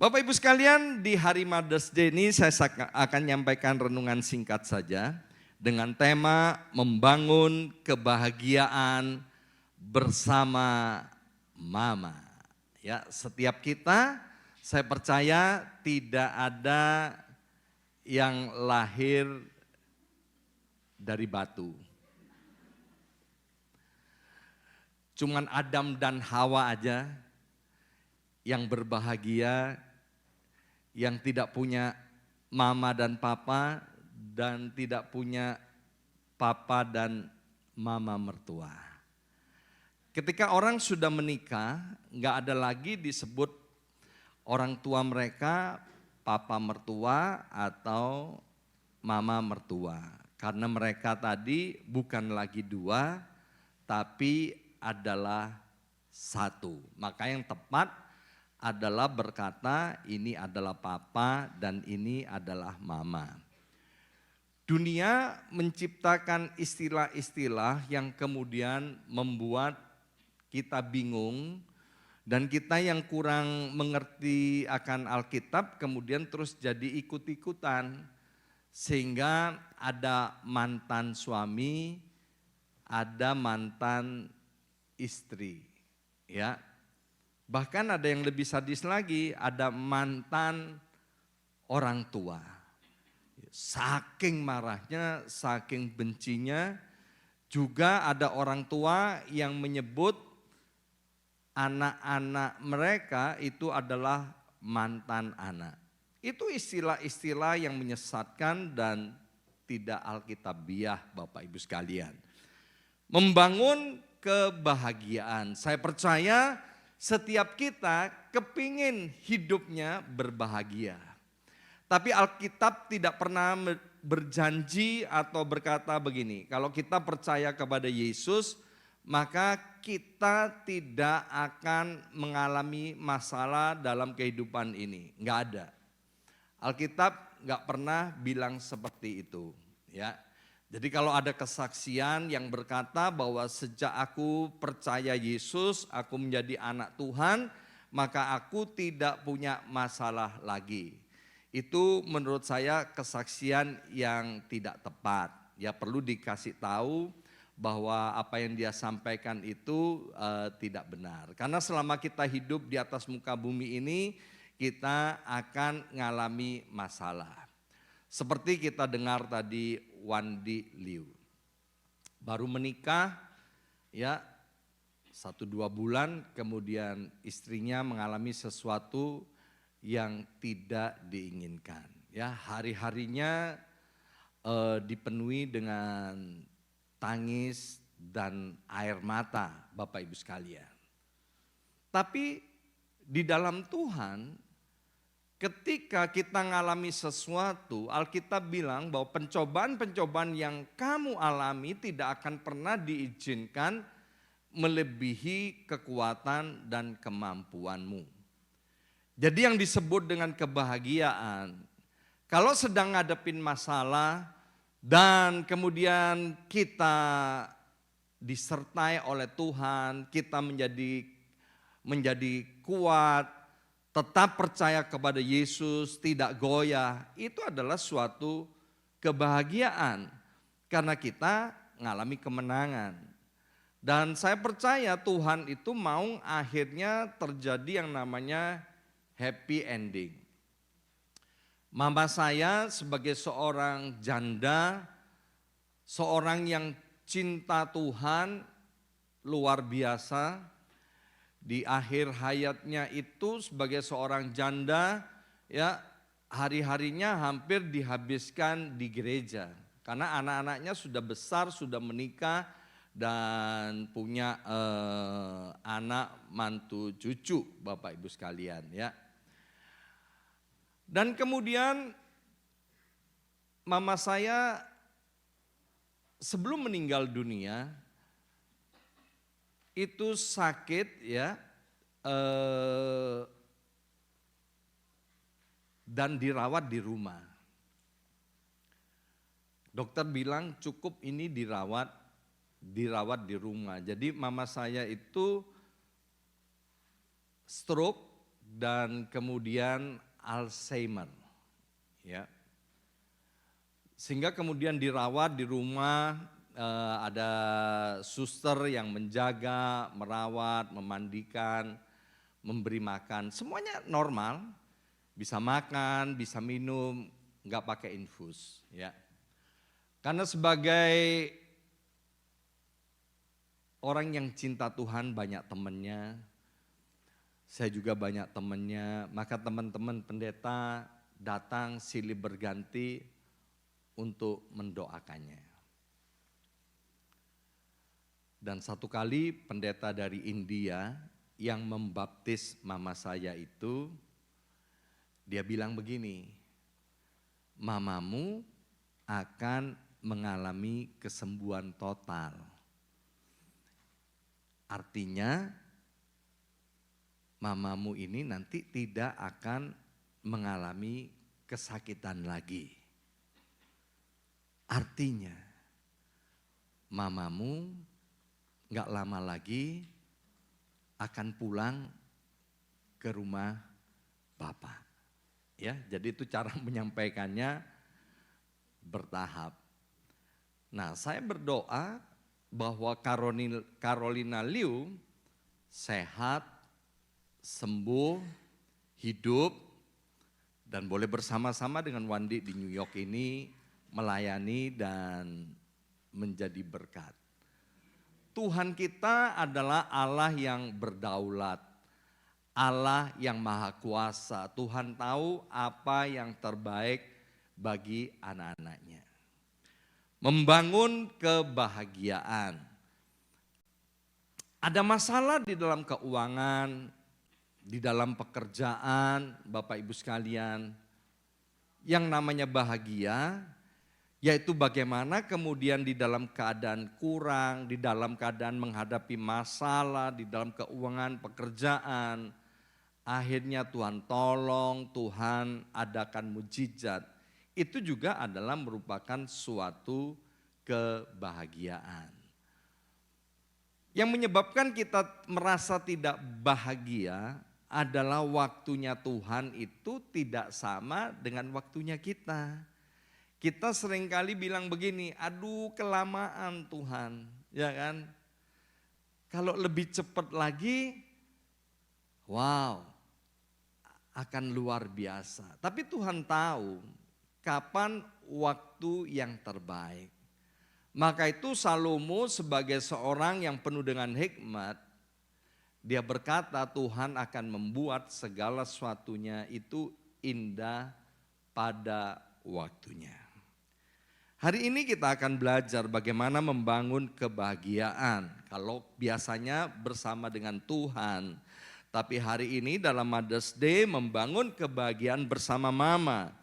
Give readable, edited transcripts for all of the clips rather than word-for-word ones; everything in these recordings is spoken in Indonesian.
Bapak Ibu sekalian, di hari Mother's Day ini saya akan menyampaikan renungan singkat saja dengan tema membangun kebahagiaan bersama mama. Ya, setiap kita saya percaya tidak ada yang lahir dari batu. Cuman Adam dan Hawa aja yang berbahagia, yang tidak punya mama dan papa, dan tidak punya papa dan mama mertua. Ketika orang sudah menikah, nggak ada lagi disebut orang tua mereka papa mertua atau mama mertua. Karena mereka tadi bukan lagi dua, tapi adalah satu. Maka yang tepat adalah berkata ini adalah papa dan ini adalah mama. Dunia menciptakan istilah-istilah yang kemudian membuat kita bingung dan kita yang kurang mengerti akan Alkitab kemudian terus jadi ikut-ikutan. Sehingga ada mantan suami, ada mantan istri, ya. Bahkan ada yang lebih sadis lagi, ada mantan orang tua. Saking marahnya, saking bencinya, juga ada orang tua yang menyebut anak-anak mereka itu adalah mantan anak. Itu istilah-istilah yang menyesatkan dan tidak alkitabiah Bapak Ibu sekalian. Membangun kebahagiaan, saya percaya setiap kita kepingin hidupnya berbahagia. Tapi Alkitab tidak pernah berjanji atau berkata begini, kalau kita percaya kepada Yesus, maka kita tidak akan mengalami masalah dalam kehidupan ini. Enggak ada. Alkitab enggak pernah bilang seperti itu, ya. Jadi kalau ada kesaksian yang berkata bahwa sejak aku percaya Yesus, aku menjadi anak Tuhan, maka aku tidak punya masalah lagi. Itu menurut saya kesaksian yang tidak tepat. Ya perlu dikasih tahu bahwa apa yang dia sampaikan itu tidak benar. Karena selama kita hidup di atas muka bumi ini, kita akan mengalami masalah. Seperti kita dengar tadi Wandi Liu, baru menikah ya 1-2 bulan kemudian istrinya mengalami sesuatu yang tidak diinginkan. Ya hari-harinya dipenuhi dengan tangis dan air mata Bapak Ibu sekalian. Tapi di dalam Tuhan, ketika kita mengalami sesuatu, Alkitab bilang bahwa pencobaan-pencobaan yang kamu alami tidak akan pernah diizinkan melebihi kekuatan dan kemampuanmu. Jadi yang disebut dengan kebahagiaan, kalau sedang ngadepin masalah dan kemudian kita disertai oleh Tuhan, kita menjadi kuat, tetap percaya kepada Yesus, tidak goyah, itu adalah suatu kebahagiaan. Karena kita mengalami kemenangan. Dan saya percaya Tuhan itu mau akhirnya terjadi yang namanya happy ending. Mama saya sebagai seorang janda, seorang yang cinta Tuhan luar biasa, di akhir hayatnya itu sebagai seorang janda ya hari-harinya hampir dihabiskan di gereja. Karena anak-anaknya sudah besar, sudah menikah dan punya anak, mantu, cucu Bapak Ibu sekalian ya. Dan kemudian mama saya sebelum meninggal dunia itu sakit ya dan dirawat di rumah. Dokter bilang cukup ini dirawat di rumah. Jadi mama saya itu stroke dan kemudian Alzheimer. Ya. Sehingga kemudian dirawat di rumah, ada suster yang menjaga, merawat, memandikan, memberi makan. Semuanya normal, bisa makan, bisa minum, nggak pakai infus. Ya. Karena sebagai orang yang cinta Tuhan, banyak temannya, saya juga banyak temannya, maka teman-teman pendeta datang silih berganti untuk mendoakannya. Dan satu kali pendeta dari India yang membaptis mama saya itu, dia bilang begini, mamamu akan mengalami kesembuhan total. Artinya mamamu ini nanti tidak akan mengalami kesakitan lagi. Artinya mamamu gak lama lagi akan pulang ke rumah Bapak. Ya, jadi itu cara menyampaikannya bertahap. Nah, saya berdoa bahwa Carolina Liu sehat, sembuh, hidup, dan boleh bersama-sama dengan Wandi di New York ini melayani dan menjadi berkat. Tuhan kita adalah Allah yang berdaulat, Allah yang maha kuasa. Tuhan tahu apa yang terbaik bagi anak-anaknya. Membangun kebahagiaan. Ada masalah di dalam keuangan, di dalam pekerjaan, Bapak Ibu sekalian. Yang namanya bahagia, yaitu bagaimana kemudian di dalam keadaan kurang, di dalam keadaan menghadapi masalah, di dalam keuangan, pekerjaan. Akhirnya Tuhan tolong, Tuhan adakan mujizat. Itu juga adalah merupakan suatu kebahagiaan. Yang menyebabkan kita merasa tidak bahagia adalah waktunya Tuhan itu tidak sama dengan waktunya kita. Kita seringkali bilang begini, aduh kelamaan Tuhan, ya kan? Kalau lebih cepat lagi, wow, akan luar biasa. Tapi Tuhan tahu kapan waktu yang terbaik. Maka itu Salomo sebagai seorang yang penuh dengan hikmat, dia berkata Tuhan akan membuat segala sesuatunya itu indah pada waktunya. Hari ini kita akan belajar bagaimana membangun kebahagiaan. Kalau biasanya bersama dengan Tuhan, tapi hari ini dalam Mother's Day membangun kebahagiaan bersama mama.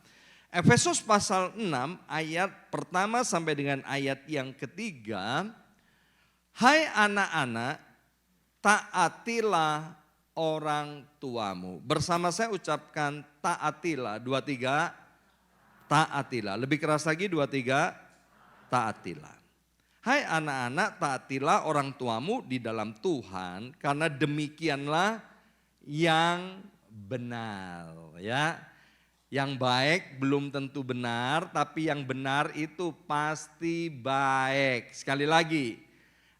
Efesus pasal 6 ayat pertama sampai dengan ayat yang ketiga. Hai anak-anak, taatilah orang tuamu. Bersama saya ucapkan taatilah. 2, 3, taatilah. Lebih keras lagi 2, 3, taatilah. Hai anak-anak, taatilah orang tuamu di dalam Tuhan, karena demikianlah yang benar, ya. Yang baik belum tentu benar, tapi yang benar itu pasti baik. Sekali lagi,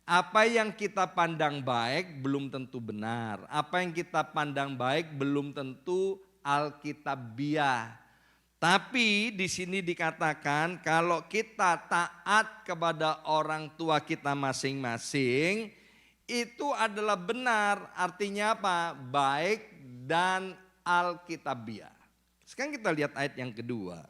apa yang kita pandang baik belum tentu benar. Apa yang kita pandang baik belum tentu alkitabiah. Tapi di sini dikatakan kalau kita taat kepada orang tua kita masing-masing, itu adalah benar. Artinya apa? Baik dan alkitabiah. Sekarang kita lihat ayat yang kedua.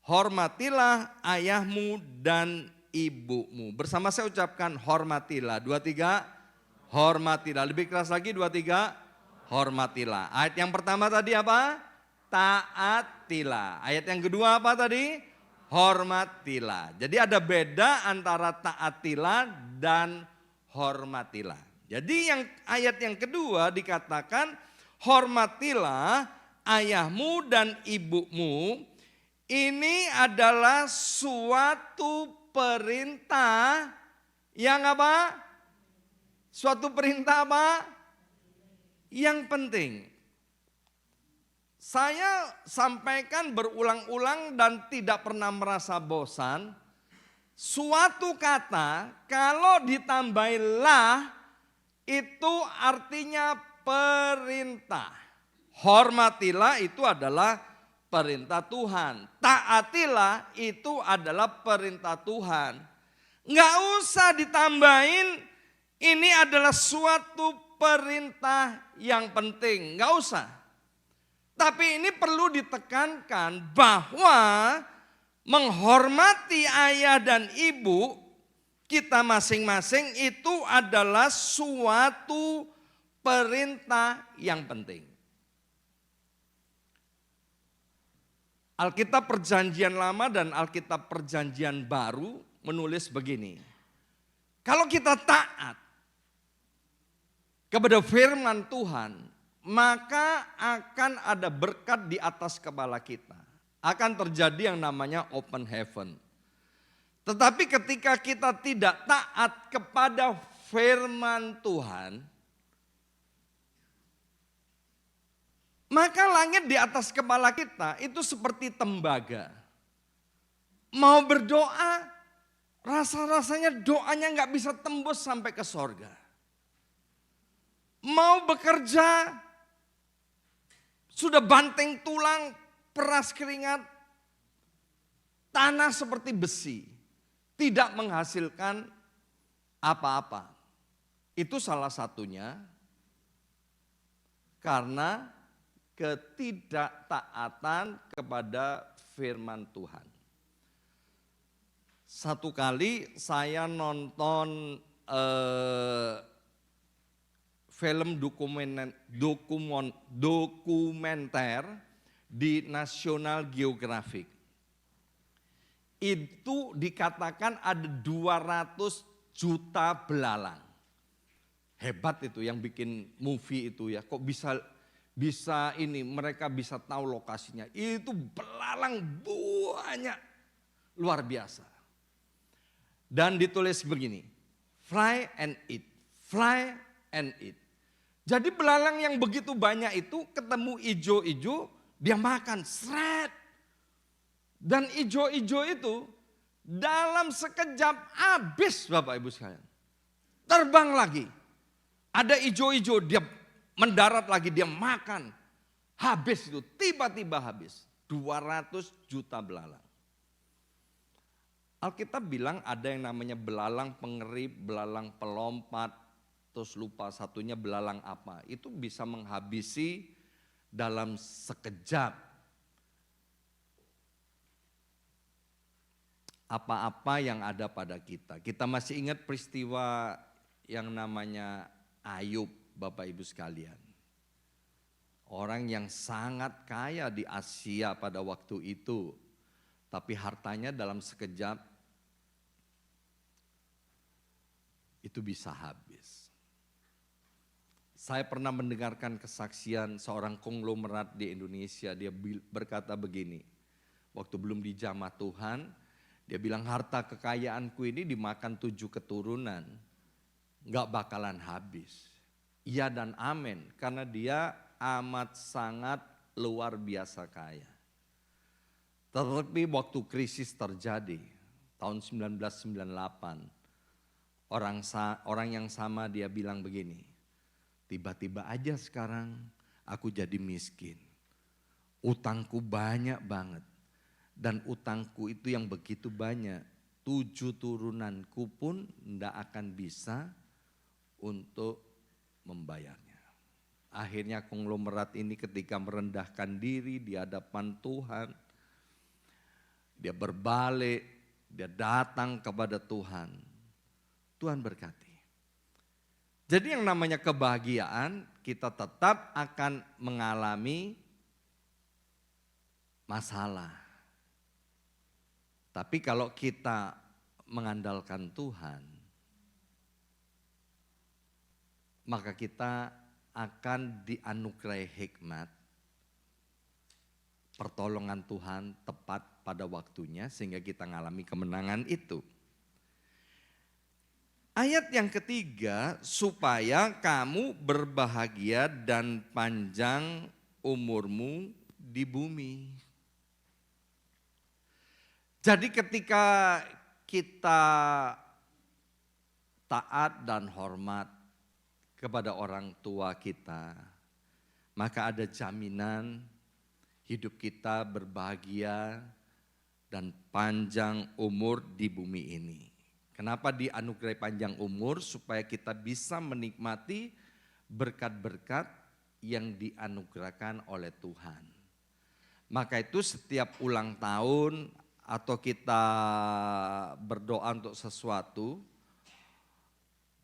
Hormatilah ayahmu dan ibumu. Bersama saya ucapkan hormatilah. 2, 3, hormatilah. Lebih keras lagi 2, 3, hormatilah. Ayat yang pertama tadi apa? Taatilah. Ayat yang kedua apa tadi? Hormatilah. Jadi ada beda antara taatilah dan hormatilah. Jadi yang ayat yang kedua dikatakan hormatilah ayahmu dan ibumu. Ini adalah suatu perintah yang apa? Suatu perintah apa? Yang penting. Saya sampaikan berulang-ulang dan tidak pernah merasa bosan. Suatu kata kalau ditambahin lah itu artinya perintah. Hormatilah itu adalah perintah Tuhan. Taatilah itu adalah perintah Tuhan. Nggak usah ditambahin, ini adalah suatu perintah yang penting. Nggak usah. Tapi ini perlu ditekankan bahwa menghormati ayah dan ibu kita masing-masing itu adalah suatu perintah yang penting. Alkitab Perjanjian Lama dan Alkitab Perjanjian Baru menulis begini. Kalau kita taat kepada firman Tuhan, maka akan ada berkat di atas kepala kita. Akan terjadi yang namanya open heaven. Tetapi ketika kita tidak taat kepada firman Tuhan, maka langit di atas kepala kita itu seperti tembaga. Mau berdoa, rasa-rasanya doanya nggak bisa tembus sampai ke sorga. Mau bekerja, sudah banting tulang, peras keringat, tanah seperti besi, tidak menghasilkan apa-apa. Itu salah satunya karena ketidaktaatan kepada firman Tuhan. Satu kali saya nonton film dokumenter di National Geographic. Itu dikatakan ada 200 juta belalang. Hebat itu yang bikin movie itu ya. Kok bisa ini mereka bisa tahu lokasinya. Itu belalang banyak. Luar biasa. Dan ditulis begini. Fly and eat. Fly and eat. Jadi belalang yang begitu banyak itu ketemu ijo-ijo, dia makan seret. Dan ijo-ijo itu dalam sekejap habis Bapak Ibu sekalian. Terbang lagi. Ada ijo-ijo dia mendarat lagi, dia makan. Habis itu, tiba-tiba habis. 200 juta belalang. Alkitab bilang ada yang namanya belalang pengerip, belalang pelompat, terus lupa satunya belalang apa. Itu bisa menghabisi dalam sekejap apa-apa yang ada pada kita. Kita masih ingat peristiwa yang namanya Ayub, Bapak Ibu sekalian. Orang yang sangat kaya di Asia pada waktu itu. Tapi hartanya dalam sekejap itu bisa habis. Saya pernah mendengarkan kesaksian seorang konglomerat di Indonesia. Dia berkata begini, waktu belum dijamah Tuhan, dia bilang harta kekayaanku ini dimakan 7 keturunan, gak bakalan habis. Iya dan amin, karena dia amat sangat luar biasa kaya. Tetapi waktu krisis terjadi, tahun 1998, orang yang sama dia bilang begini, tiba-tiba aja sekarang aku jadi miskin. Utangku banyak banget. Dan utangku itu yang begitu banyak. 7 turunanku pun tidak akan bisa untuk membayarnya. Akhirnya konglomerat ini ketika merendahkan diri di hadapan Tuhan. Dia berbalik, dia datang kepada Tuhan. Tuhan berkati. Jadi yang namanya kebahagiaan kita tetap akan mengalami masalah. Tapi kalau kita mengandalkan Tuhan, maka kita akan dianugerahi hikmat, pertolongan Tuhan tepat pada waktunya sehingga kita mengalami kemenangan itu. Ayat yang ketiga, supaya kamu berbahagia dan panjang umurmu di bumi. Jadi ketika kita taat dan hormat kepada orang tua kita, maka ada jaminan hidup kita berbahagia dan panjang umur di bumi ini. Kenapa dianugerahi panjang umur? Supaya kita bisa menikmati berkat-berkat yang dianugerahkan oleh Tuhan. Maka itu setiap ulang tahun atau kita berdoa untuk sesuatu,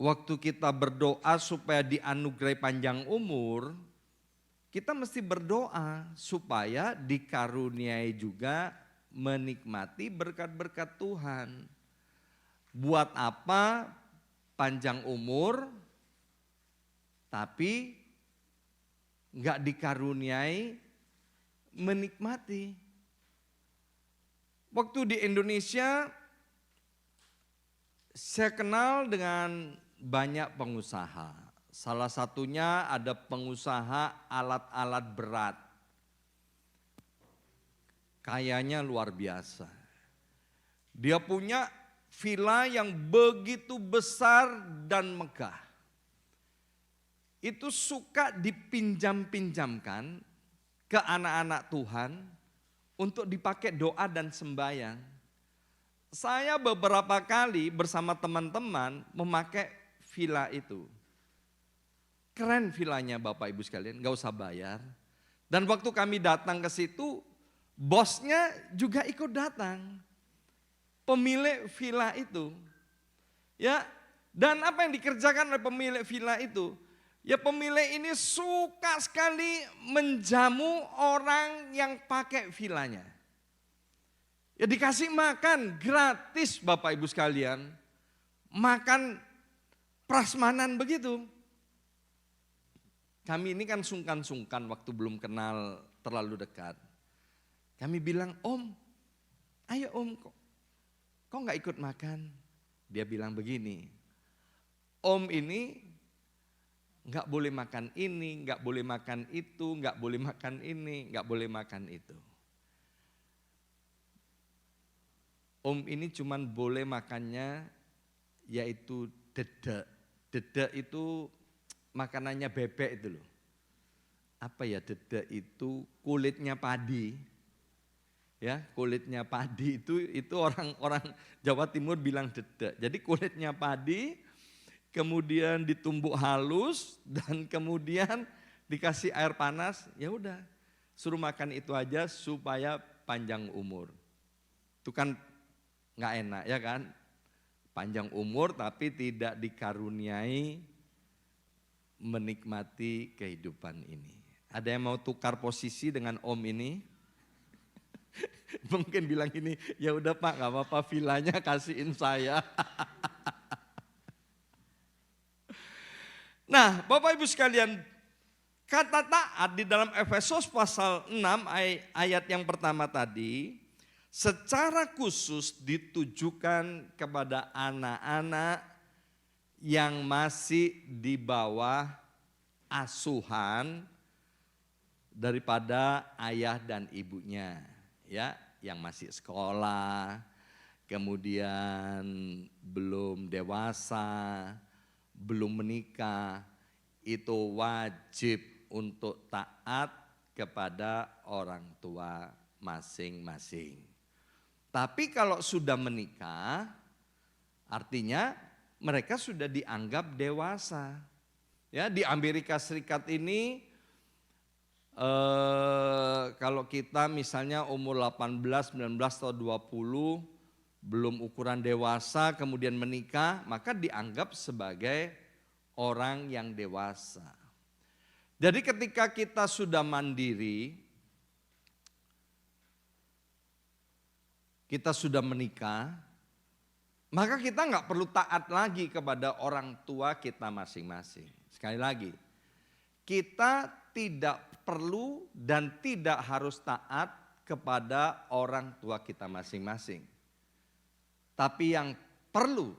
waktu kita berdoa supaya dianugerahi panjang umur, kita mesti berdoa supaya dikaruniai juga menikmati berkat-berkat Tuhan. Buat apa panjang umur tapi enggak dikaruniai menikmati? Waktu di Indonesia saya kenal dengan banyak pengusaha. Salah satunya ada pengusaha alat-alat berat. Kayanya luar biasa. Dia punya villa yang begitu besar dan megah. Itu suka dipinjam-pinjamkan ke anak-anak Tuhan untuk dipakai doa dan sembahyang. Saya beberapa kali bersama teman-teman memakai villa itu. Keren villanya Bapak Ibu sekalian, gak usah bayar. Dan waktu kami datang ke situ, bosnya juga ikut datang. Pemilik villa itu. Ya, dan apa yang dikerjakan oleh pemilik villa itu? Ya pemilik ini suka sekali menjamu orang yang pakai villanya. Ya dikasih makan gratis Bapak Ibu sekalian. Makan prasmanan begitu. Kami ini kan sungkan-sungkan waktu belum kenal terlalu dekat. Kami bilang, Om, ayo Om, kok gak ikut makan? Dia bilang begini, Om ini gak boleh makan ini, gak boleh makan itu, gak boleh makan ini, gak boleh makan itu. Om ini cuman boleh makannya yaitu dedek. Dedek itu makanannya bebek itu loh. Apa ya dedek itu? Kulitnya padi. Ya, kulitnya padi itu orang-orang Jawa Timur bilang dedek. Jadi kulitnya padi, kemudian ditumbuk halus dan kemudian dikasih air panas, ya udah. Suruh makan itu aja supaya panjang umur. Itu kan nggak enak ya kan? Panjang umur tapi tidak dikaruniai menikmati kehidupan ini. Ada yang mau tukar posisi dengan Om ini? Mungkin bilang ini, ya udah Pak, nggak apa-apa, villanya kasihin saya. Nah, Bapak Ibu sekalian, kata taat di dalam Efesus pasal 6 ayat yang pertama tadi, secara khusus ditujukan kepada anak-anak yang masih di bawah asuhan daripada ayah dan ibunya. Ya, yang masih sekolah, kemudian belum dewasa, belum menikah, itu wajib untuk taat kepada orang tua masing-masing. Tapi kalau sudah menikah, artinya mereka sudah dianggap dewasa. Ya, di Amerika Serikat ini kalau kita misalnya umur 18, 19 atau 20 belum ukuran dewasa kemudian menikah, maka dianggap sebagai orang yang dewasa. Jadi ketika kita sudah mandiri, kita sudah menikah, maka kita nggak perlu taat lagi kepada orang tua kita masing-masing. Sekali lagi, kita tidak perlu dan tidak harus taat kepada orang tua kita masing-masing. Tapi yang perlu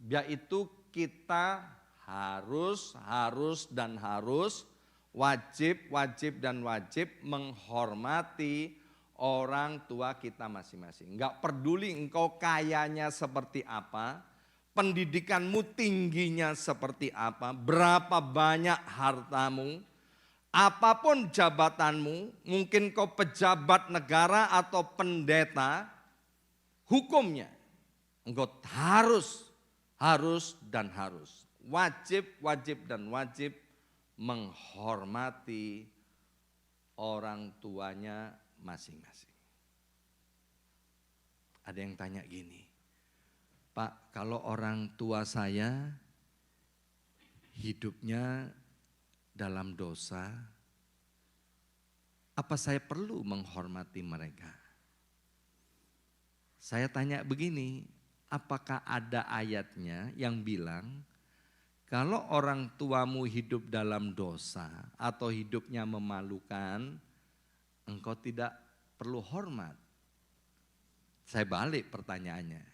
yaitu kita harus wajib menghormati orang tua kita masing-masing. Enggak peduli engkau kayanya seperti apa, pendidikanmu tingginya seperti apa, berapa banyak hartamu, apapun jabatanmu, mungkin kau pejabat negara atau pendeta, hukumnya engkau harus wajib menghormati orang tuanya masing-masing. Ada yang tanya gini, Pak, kalau orang tua saya hidupnya dalam dosa, apa saya perlu menghormati mereka? Saya tanya begini, apakah ada ayatnya yang bilang kalau orang tuamu hidup dalam dosa atau hidupnya memalukan, engkau tidak perlu hormat? Saya balik pertanyaannya.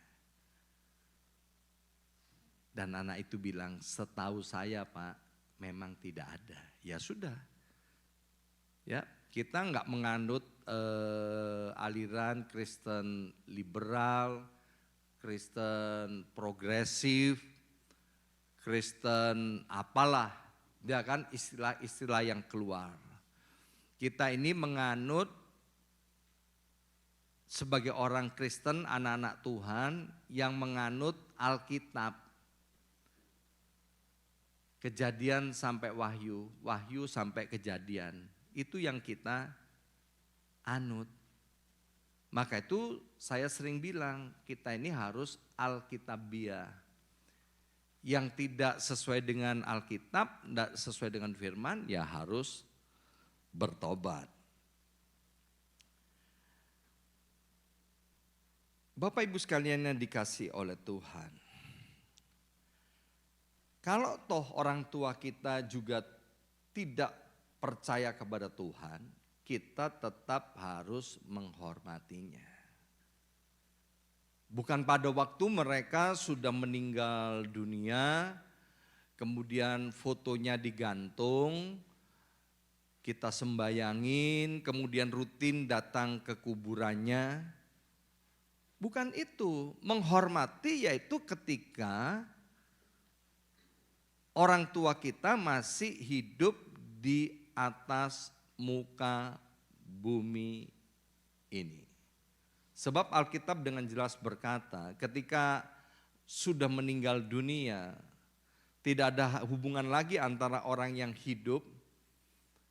Dan anak itu bilang, setahu saya Pak, memang tidak ada. Ya sudah. Ya, kita enggak menganut aliran Kristen liberal, Kristen progresif, Kristen apalah, dia kan istilah-istilah yang keluar. Kita ini menganut sebagai orang Kristen, anak-anak Tuhan yang menganut Alkitab. Kejadian sampai Wahyu, Wahyu sampai Kejadian. Itu yang kita anut. Maka itu saya sering bilang, kita ini harus Alkitabiah. Yang tidak sesuai dengan Alkitab, tidak sesuai dengan firman, ya harus bertobat. Bapak Ibu sekalian yang dikasih oleh Tuhan. Kalau toh orang tua kita juga tidak percaya kepada Tuhan, kita tetap harus menghormatinya. Bukan pada waktu mereka sudah meninggal dunia, kemudian fotonya digantung, kita sembayangin, kemudian rutin datang ke kuburannya. Bukan itu, menghormati yaitu ketika orang tua kita masih hidup di atas muka bumi ini. Sebab Alkitab dengan jelas berkata, ketika sudah meninggal dunia, tidak ada hubungan lagi antara orang yang hidup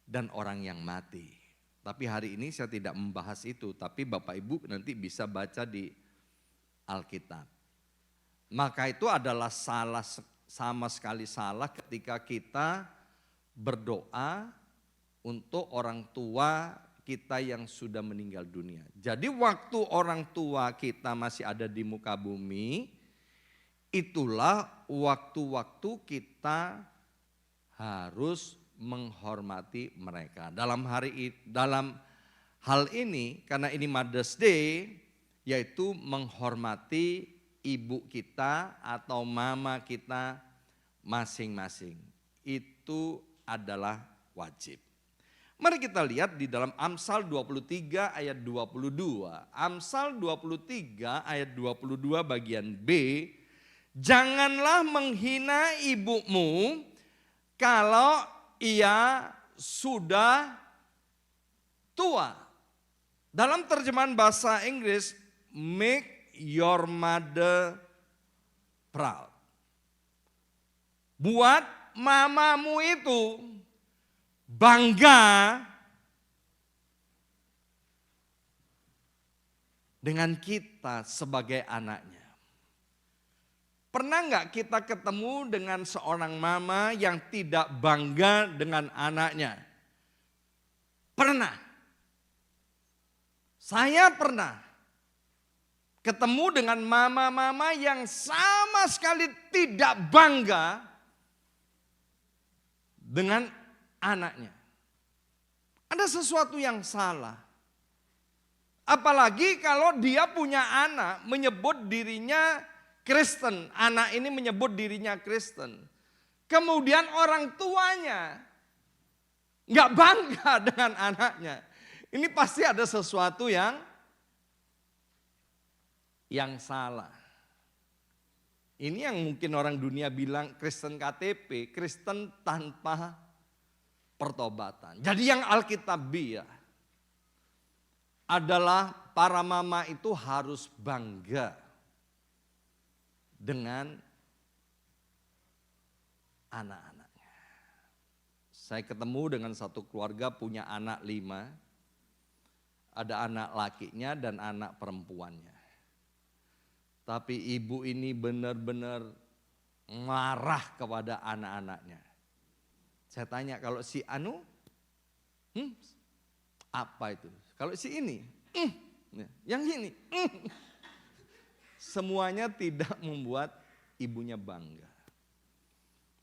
dan orang yang mati. Tapi hari ini saya tidak membahas itu, tapi Bapak Ibu nanti bisa baca di Alkitab. Maka itu adalah sama sekali salah ketika kita berdoa untuk orang tua kita yang sudah meninggal dunia. Jadi waktu orang tua kita masih ada di muka bumi, itulah waktu-waktu kita harus menghormati mereka. Dalam hal ini, karena ini Mother's Day, yaitu menghormati ibu kita atau mama kita masing-masing. Itu adalah wajib. Mari kita lihat di dalam Amsal 23 ayat 22. Amsal 23 ayat 22 bagian B. Janganlah menghina ibumu kalau ia sudah tua. Dalam terjemahan bahasa Inggris, make your mother proud. Buat mamamu itu bangga dengan kita sebagai anaknya. Pernah nggak kita ketemu dengan seorang mama yang tidak bangga dengan anaknya? Pernah. Saya pernah ketemu dengan mama-mama yang sama sekali tidak bangga dengan anaknya. Ada sesuatu yang salah. Apalagi kalau dia punya anak menyebut dirinya Kristen. Anak ini menyebut dirinya Kristen. Kemudian orang tuanya nggak bangga dengan anaknya. Ini pasti ada sesuatu yang salah. Ini yang mungkin orang dunia bilang Kristen KTP, Kristen tanpa pertobatan. Jadi yang Alkitabiah adalah para mama itu harus bangga dengan anak-anaknya. Saya ketemu dengan satu keluarga punya anak 5, ada anak lakinya dan anak perempuannya. Tapi ibu ini benar-benar marah kepada anak-anaknya. Saya tanya, kalau si Anu, apa itu? Kalau si ini, yang ini, semuanya tidak membuat ibunya bangga.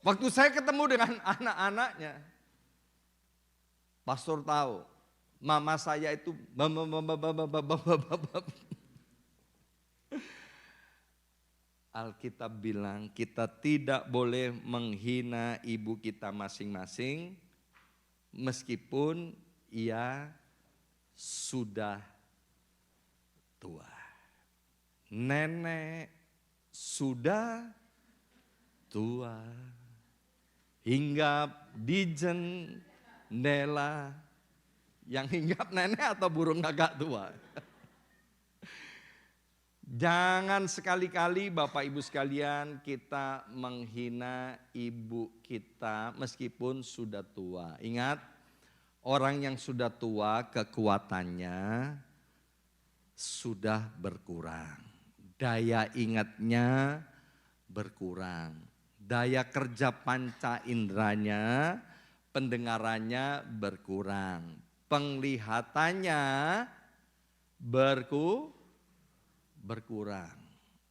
Waktu saya ketemu dengan anak-anaknya, pastor tahu, mama saya itu Alkitab bilang kita tidak boleh menghina ibu kita masing-masing meskipun ia sudah tua. Nenek sudah tua, hinggap di jendela. Yang hinggap nenek atau burung gagak tua? Jangan sekali-kali Bapak Ibu sekalian kita menghina ibu kita meskipun sudah tua. Ingat, orang yang sudah tua kekuatannya sudah berkurang. Daya ingatnya berkurang. Daya kerja panca inderanya, pendengarannya berkurang. Penglihatannya berkurang.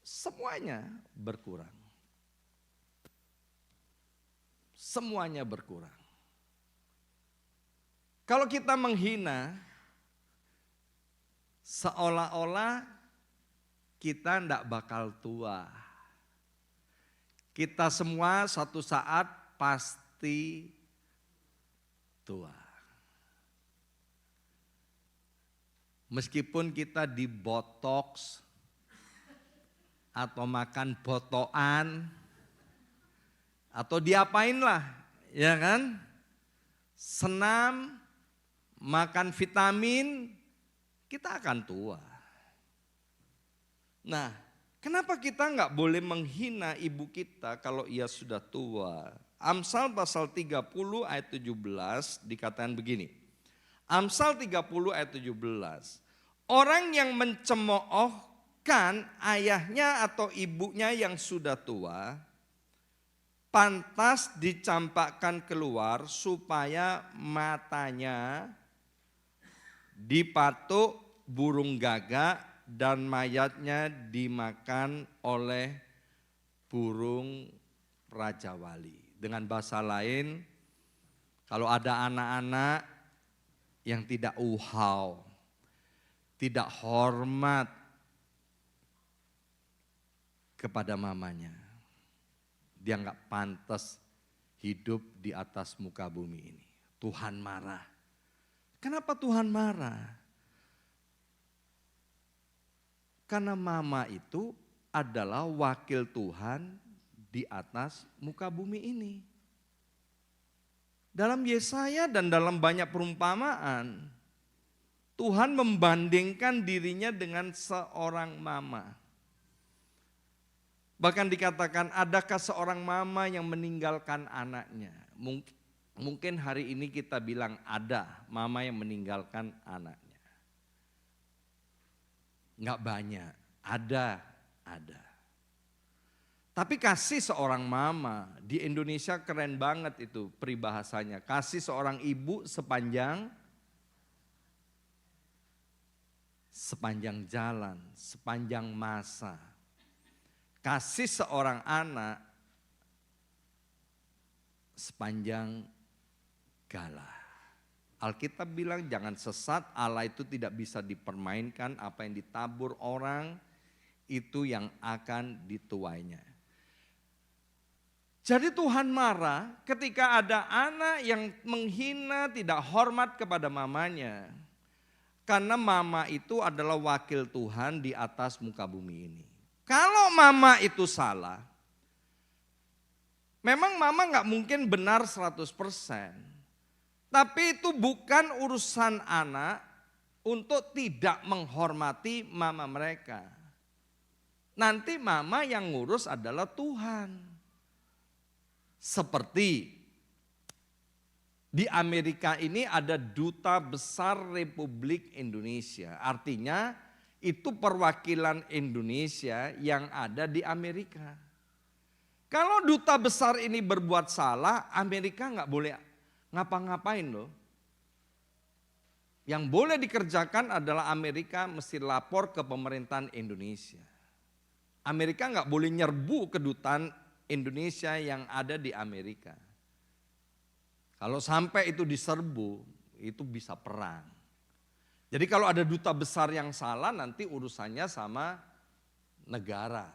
Semuanya berkurang. Semuanya berkurang. Kalau kita menghina, seolah-olah kita tidak bakal tua. Kita semua suatu saat pasti tua. Meskipun kita dibotoks atau makan botokan atau diapain lah, ya kan? Senam, makan vitamin, kita akan tua. Nah, kenapa kita nggak boleh menghina ibu kita kalau ia sudah tua? Amsal pasal 30 ayat 17 dikatakan begini. Amsal 30 ayat 17. Orang yang mencemoohkan ayahnya atau ibunya yang sudah tua, pantas dicampakkan keluar supaya matanya dipatuk burung gagak dan mayatnya dimakan oleh burung raja wali. Dengan bahasa lain, kalau ada anak-anak yang tidak uhau, tidak hormat kepada mamanya, dia nggak pantas hidup di atas muka bumi ini. Tuhan marah. Kenapa Tuhan marah? Karena mama itu adalah wakil Tuhan di atas muka bumi ini. Dalam Yesaya dan dalam banyak perumpamaan, Tuhan membandingkan dirinya dengan seorang mama. Bahkan dikatakan, adakah seorang mama yang meninggalkan anaknya? Mungkin hari ini kita bilang ada mama yang meninggalkan anaknya. Enggak banyak, ada. Tapi kasih seorang mama, di Indonesia keren banget itu peribahasanya. Kasih seorang ibu sepanjang jalan, sepanjang masa. Kasih seorang anak sepanjang galah. Alkitab bilang jangan sesat, Allah itu tidak bisa dipermainkan, apa yang ditabur orang itu yang akan dituainya. Jadi Tuhan marah ketika ada anak yang menghina, tidak hormat kepada mamanya. Karena mama itu adalah wakil Tuhan di atas muka bumi ini. Kalau mama itu salah, memang mama nggak mungkin benar 100%. Tapi itu bukan urusan anak untuk tidak menghormati mama mereka. Nanti mama yang ngurus adalah Tuhan. Seperti di Amerika ini ada Duta Besar Republik Indonesia. Artinya itu perwakilan Indonesia yang ada di Amerika. Kalau duta besar ini berbuat salah, Amerika nggak boleh ngapa-ngapain loh. Yang boleh dikerjakan adalah Amerika mesti lapor ke pemerintahan Indonesia. Amerika nggak boleh nyerbu kedutaan Indonesia yang ada di Amerika. Kalau sampai itu diserbu, itu bisa perang. Jadi kalau ada duta besar yang salah, nanti urusannya sama negara.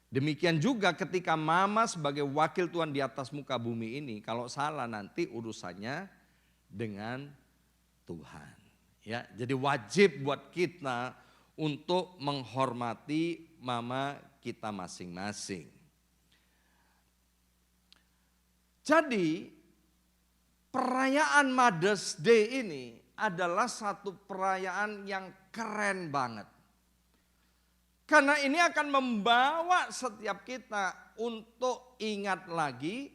Demikian juga ketika mama sebagai wakil Tuhan di atas muka bumi ini, kalau salah nanti urusannya dengan Tuhan. Ya, jadi wajib buat kita untuk menghormati mama kita masing-masing. Jadi perayaan Mother's Day ini adalah satu perayaan yang keren banget. Karena ini akan membawa setiap kita untuk ingat lagi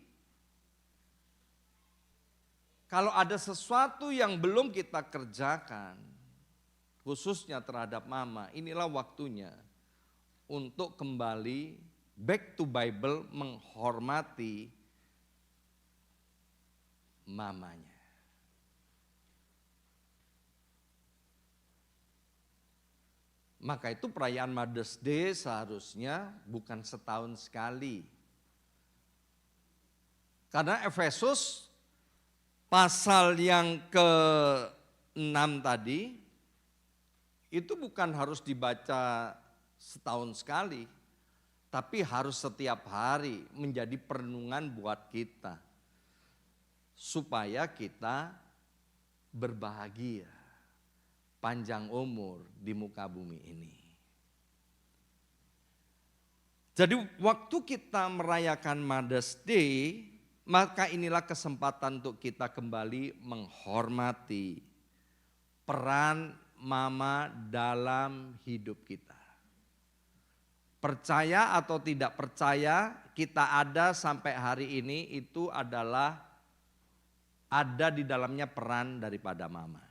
kalau ada sesuatu yang belum kita kerjakan, khususnya terhadap mama, inilah waktunya untuk kembali back to Bible, menghormati mamanya. Maka itu perayaan Mother's Day seharusnya bukan setahun sekali. Karena Efesus pasal yang ke-6 tadi itu bukan harus dibaca setahun sekali, tapi harus setiap hari menjadi perenungan buat kita. Supaya kita berbahagia, panjang umur di muka bumi ini. Jadi waktu kita merayakan Mother's Day, maka inilah kesempatan untuk kita kembali menghormati peran mama dalam hidup kita. Percaya atau tidak percaya, kita ada sampai hari ini itu adalah ada di dalamnya peran daripada mama.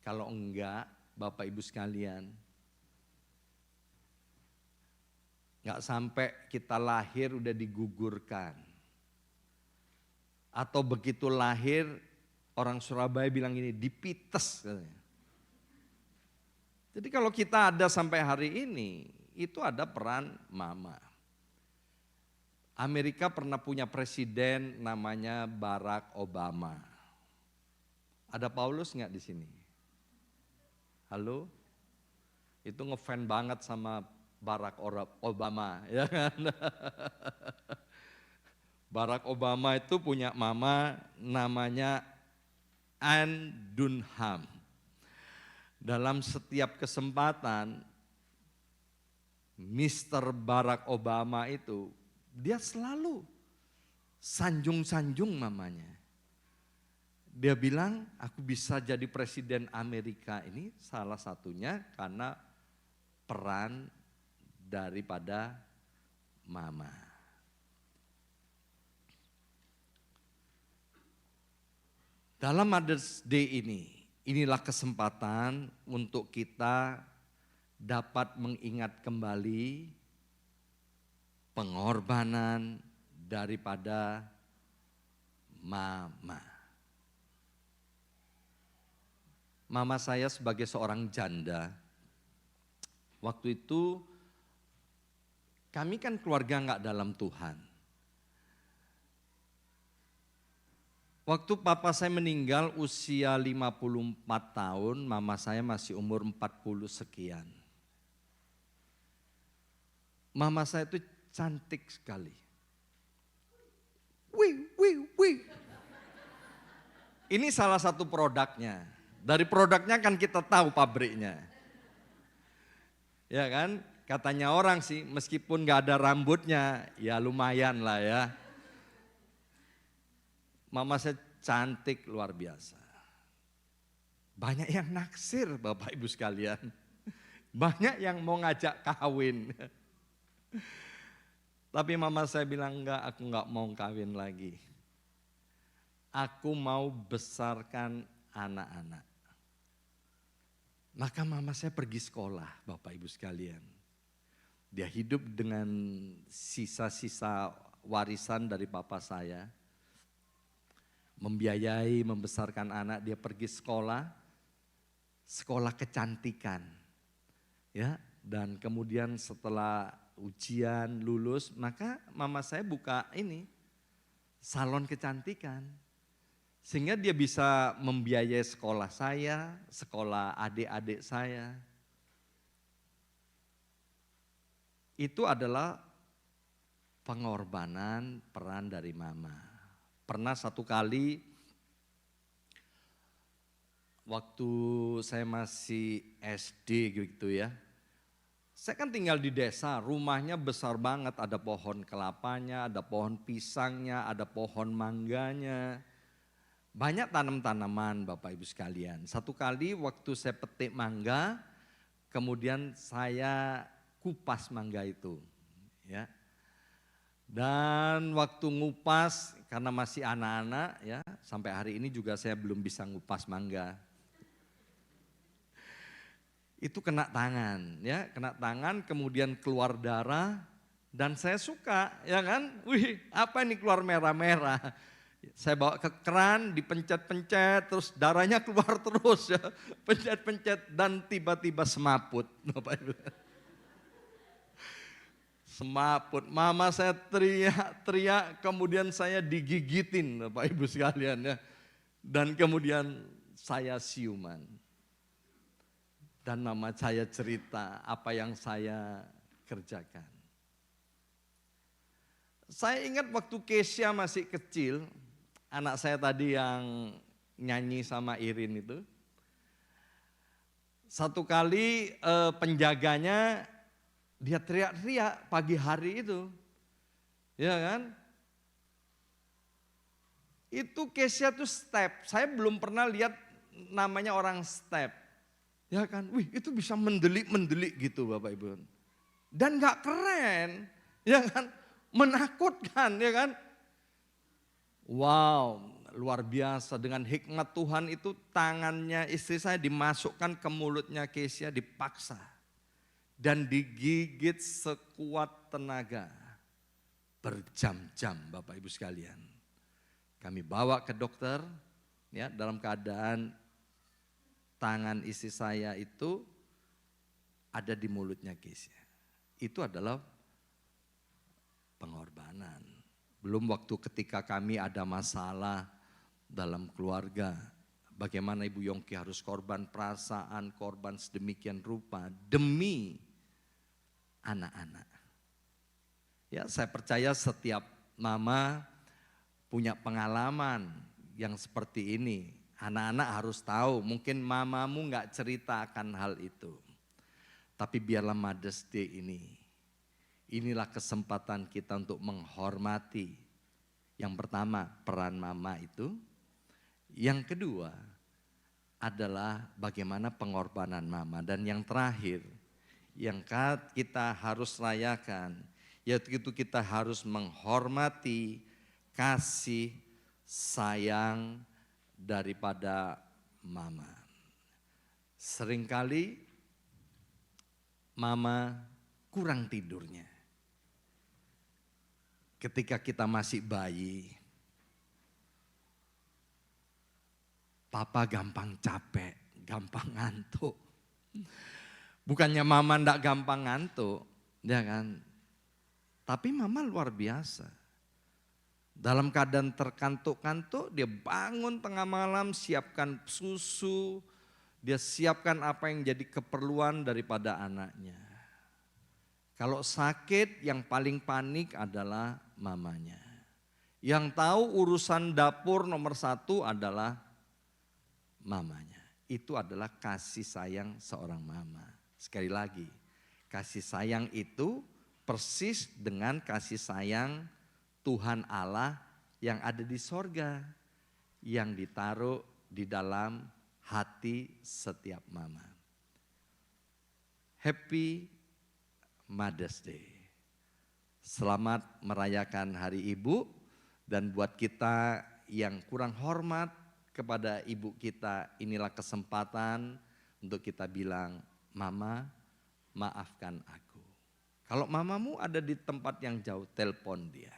Kalau enggak, Bapak Ibu sekalian, enggak sampai kita lahir udah digugurkan. Atau begitu lahir, orang Surabaya bilang ini dipites katanya. Jadi kalau kita ada sampai hari ini, itu ada peran mama. Amerika pernah punya presiden namanya Barack Obama. Ada Paulus nggak di sini? Halo? Itu ngefan banget sama Barack Obama, ya kan? Barack Obama itu punya mama namanya Ann Dunham. Dalam setiap kesempatan, Mr. Barack Obama itu dia selalu sanjung-sanjung mamanya. Dia bilang, aku bisa jadi presiden Amerika ini salah satunya karena peran daripada mama. Dalam Mother's Day ini, inilah kesempatan untuk kita dapat mengingat kembali pengorbanan daripada mama. Mama saya sebagai seorang janda, waktu itu kami kan keluarga nggak dalam Tuhan. Waktu papa saya meninggal usia 54 tahun, mama saya masih umur 40 sekian. Mama saya itu cantik sekali. Wih. Ini salah satu produknya. Dari produknya kan kita tahu pabriknya. Ya kan, katanya orang sih meskipun gak ada rambutnya, ya lumayan lah ya. Mama saya cantik luar biasa. Banyak yang naksir Bapak Ibu sekalian. Banyak yang mau ngajak kawin. Tapi mama saya bilang enggak, aku enggak mau kawin lagi. Aku mau besarkan anak-anak. Maka mama saya pergi sekolah, Bapak Ibu sekalian. Dia hidup dengan sisa-sisa warisan dari papa saya. Membiayai, membesarkan anak, dia pergi sekolah kecantikan. Ya, dan kemudian setelah ujian lulus, maka mama saya buka ini, salon kecantikan. Sehingga dia bisa membiayai sekolah saya, sekolah adik-adik saya. Itu adalah pengorbanan peran dari mama. Pernah satu kali waktu saya masih SD gitu ya. Saya kan tinggal di desa, rumahnya besar banget, ada pohon kelapanya, ada pohon pisangnya, ada pohon mangganya. Banyak tanam-tanaman Bapak Ibu sekalian. Satu kali waktu saya petik mangga, kemudian saya kupas mangga itu. Ya. Dan waktu ngupas, karena masih anak-anak ya, sampai hari ini juga saya belum bisa ngupas mangga. Itu kena tangan ya, kena tangan kemudian keluar darah dan saya suka ya kan. Wih, apa ini keluar merah-merah. Saya bawa ke keran, dipencet-pencet, terus darahnya keluar terus ya. Pencet-pencet dan tiba-tiba semaput. Bapak Ibu. Semaput, mama saya teriak-teriak, kemudian saya digigitin Bapak Ibu sekalian ya. Dan kemudian saya siuman. Dan mama saya cerita apa yang saya kerjakan. Saya ingat waktu Kesia masih kecil, anak saya tadi yang nyanyi sama Irin itu. Satu kali penjaganya dia teriak-teriak pagi hari itu. Ya kan? Itu Kesia tuh step. Saya belum pernah lihat namanya orang step. Ya kan? Wih, itu bisa mendelik-mendelik gitu Bapak Ibu. Dan gak keren. Ya kan? Menakutkan, ya kan? Wow, luar biasa. Dengan hikmat Tuhan itu tangannya istri saya dimasukkan ke mulutnya Kesia, dipaksa. Dan digigit sekuat tenaga. Berjam-jam Bapak Ibu sekalian. Kami bawa ke dokter, ya, dalam keadaan tangan istri saya itu ada di mulutnya Kesia. Itu adalah pengorbanan. Belum waktu ketika kami ada masalah dalam keluarga. Bagaimana Ibu Yongki harus korban perasaan, korban sedemikian rupa demi anak-anak. Ya, saya percaya setiap mama punya pengalaman yang seperti ini. Anak-anak harus tahu, mungkin mamamu gak cerita akan hal itu. Tapi biarlah Mother's Day ini, inilah kesempatan kita untuk menghormati. Yang pertama peran mama itu. Yang kedua adalah bagaimana pengorbanan mama. Dan yang terakhir yang kita harus rayakan, yaitu kita harus menghormati kasih sayang daripada mama. Seringkali mama kurang tidurnya. Ketika kita masih bayi, papa gampang capek, gampang ngantuk. Bukannya mama ndak gampang ngantuk, ya kan? Tapi mama luar biasa. Dalam keadaan terkantuk-kantuk, dia bangun tengah malam, siapkan susu, dia siapkan apa yang jadi keperluan daripada anaknya. Kalau sakit yang paling panik adalah mamanya. Yang tahu urusan dapur nomor satu adalah mamanya. Itu adalah kasih sayang seorang mama. Sekali lagi, kasih sayang itu persis dengan kasih sayang Tuhan Allah yang ada di sorga, yang ditaruh di dalam hati setiap mama. Happy Mother's Day. Selamat merayakan Hari Ibu, dan buat kita yang kurang hormat kepada ibu kita, inilah kesempatan untuk kita bilang, Mama, maafkan aku. Kalau mamamu ada di tempat yang jauh, telepon dia.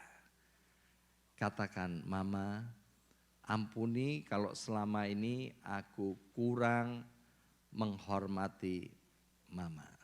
Katakan, Mama, ampuni kalau selama ini aku kurang menghormati Mama.